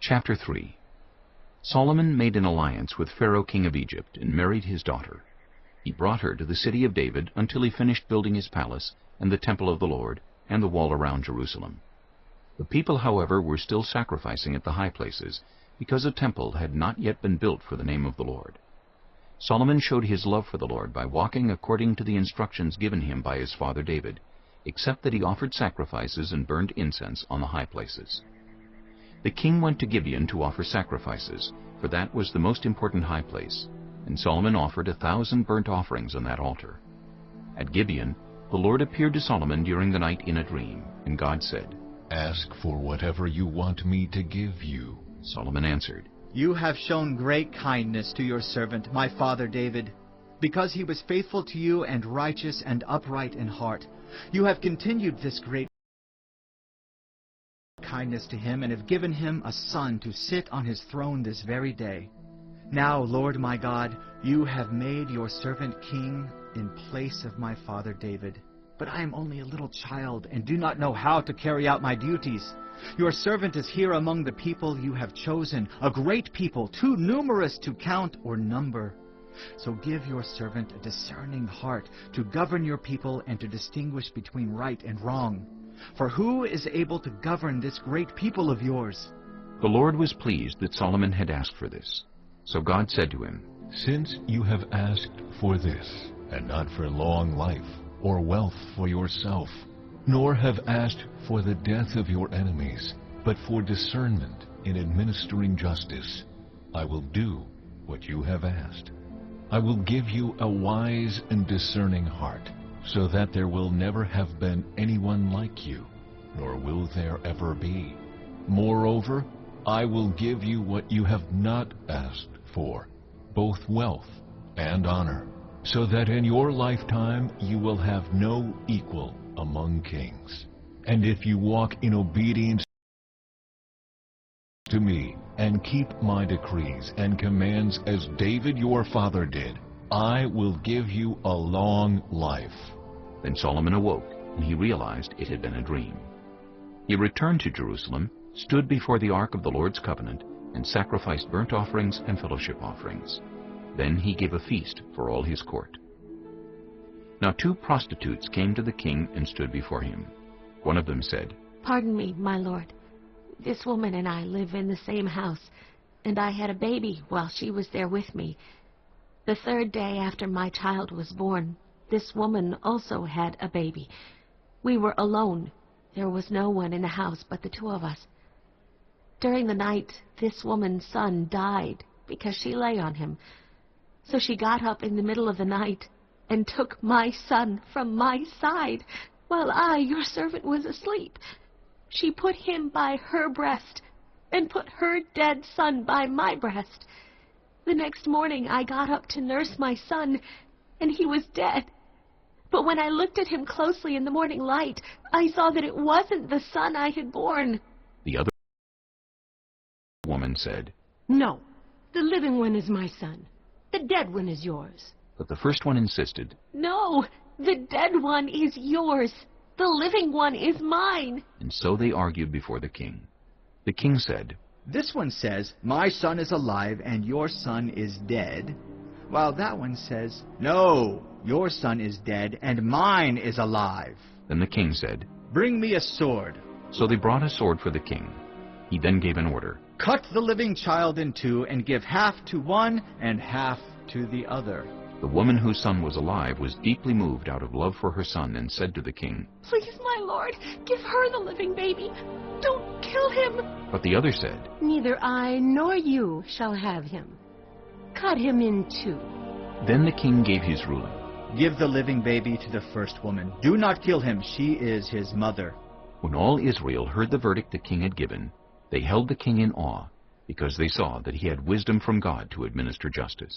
Chapter 3. Solomon made an alliance with Pharaoh king of Egypt and married his daughter. He brought her to the city of David until he finished building his palace and the temple of the Lord and the wall around Jerusalem. The people, however, were still sacrificing at the high places, because a temple had not yet been built for the name of the Lord. Solomon showed his love for the Lord by walking according to the instructions given him by his father David, except that he offered sacrifices and burned incense on the high places. The king went to Gibeon to offer sacrifices, for that was the most important high place, and Solomon offered 1,000 burnt offerings on that altar. At Gibeon, the Lord appeared to Solomon during the night in a dream, and God said, "Ask for whatever you want me to give you." Solomon answered, "You have shown great kindness to your servant, my father David, because he was faithful to you and righteous and upright in heart. You have continued this great kindness to him and have given him a son to sit on his throne this very day. Now, Lord my God, you have made your servant king in place of my father David. But I am only a little child and do not know how to carry out my duties. Your servant is here among the people you have chosen, a great people, too numerous to count or number. So give your servant a discerning heart to govern your people and to distinguish between right and wrong. For who is able to govern this great people of yours?" The Lord was pleased that Solomon had asked for this. So God said to him, "Since you have asked for this, and not for long life, or wealth for yourself, nor have asked for the death of your enemies, but for discernment in administering justice, I will do what you have asked. I will give you a wise and discerning heart, so that there will never have been anyone like you, nor will there ever be. Moreover, I will give you what you have not asked for, both wealth and honor, so that in your lifetime you will have no equal among kings. And if you walk in obedience to me and keep my decrees and commands as David your father did, I will give you a long life." Then Solomon awoke, and he realized it had been a dream. He returned to Jerusalem, stood before the ark of the Lord's covenant, and sacrificed burnt offerings and fellowship offerings. Then he gave a feast for all his court. Now 2 prostitutes came to the king and stood before him. One of them said, "Pardon me, my lord. This woman and I live in the same house, and I had a baby while she was there with me. The 3rd day after my child was born, this woman also had a baby. We were alone. There was no one in the house but the 2 of us. During the night, this woman's son died because she lay on him. So she got up in the middle of the night and took my son from my side while I, your servant, was asleep. She put him by her breast and put her dead son by my breast. The next morning I got up to nurse my son, and he was dead. But when I looked at him closely in the morning light, I saw that it wasn't the son I had born." The other woman said, "No, the living one is my son. The dead one is yours." but the first one insisted, "No, the dead one is yours. The living one is mine." and so they argued before the king. The king said, "This one says, 'My son is alive and your son is dead,' while that one says, 'No, your son is dead and mine is alive.'" Then the king said, "Bring me a sword." So they brought a sword for the king. He then gave an order, "Cut the living child in 2 and give half to one and half to the other." The woman whose son was alive was deeply moved out of love for her son and said to the king, "Please, my lord, give her the living baby. Don't kill him." But the other said, "Neither I nor you shall have him. Cut him in 2. Then the king gave his ruling. "Give the living baby to the first woman. Do not kill him. She is his mother." When all Israel heard the verdict the king had given, they held the king in awe, because they saw that he had wisdom from God to administer justice.